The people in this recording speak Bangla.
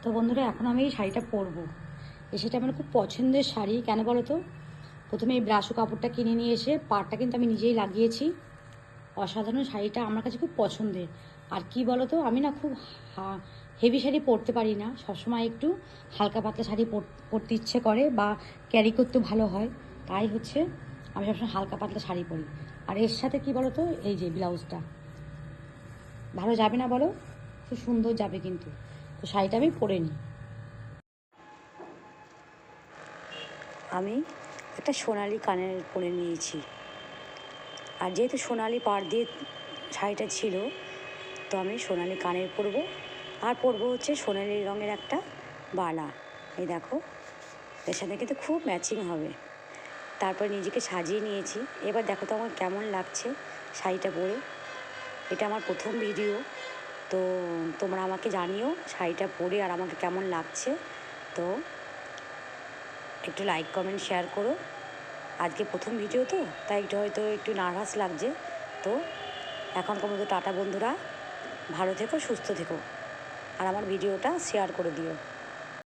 তো বন্ধুরা, এখন আমি এই শাড়িটা পরবো। এই শাড়িটা আমার খুব পছন্দের শাড়ি। কেন বলো তো? প্রথমে এই ব্রাশো কাপড়টা কিনে নিয়ে এসে পাড়টা কিন্তু আমি নিজেই লাগিয়েছি। অসাধারণ শাড়িটা আমার কাছে খুব পছন্দের। আর কি বলো তো, আমি না খুব হেভি শাড়ি পরতে পারি না, সবসময় একটু হালকা পাতলা শাড়ি পরতে ইচ্ছে করে, বা ক্যারি করতে ভালো হয়। তাই হচ্ছে আমি সবসময় হালকা পাতলা শাড়ি পরি। আর এর সাথে কি বলো তো, এই যে ব্লাউজটা ভালো যাবে না বলো? খুব সুন্দর যাবে কিন্তু। তো শাড়িটা আমি পরে নিই। আমি একটা সোনালি কানের পরে নিয়েছি। আর যেহেতু সোনালি পাড় দিয়ে শাড়িটা ছিল, তো আমি সোনালি কানের পরবো। আর পরবো হচ্ছে সোনালি রঙের একটা বালা। এই দেখো, এর সাথে কিন্তু খুব ম্যাচিং হবে। তারপর নিজেকে সাজিয়ে নিয়েছি। এবার দেখো তো আমার কেমন লাগছে শাড়িটা পরে। এটা আমার প্রথম ভিডিও, তো তোমরা আমাকে জানিও শাড়িটা পরে আর আমাকে কেমন লাগছে। তো একটু লাইক কমেন্ট শেয়ার করো। আজকে প্রথম ভিডিও তো, তাই হয়তো একটু নার্ভাস লাগছে। তো এখনকার মতো টাটা বন্ধুরা, ভালো থেকো, সুস্থ থেকো, আর আমার ভিডিওটা শেয়ার করে দিও।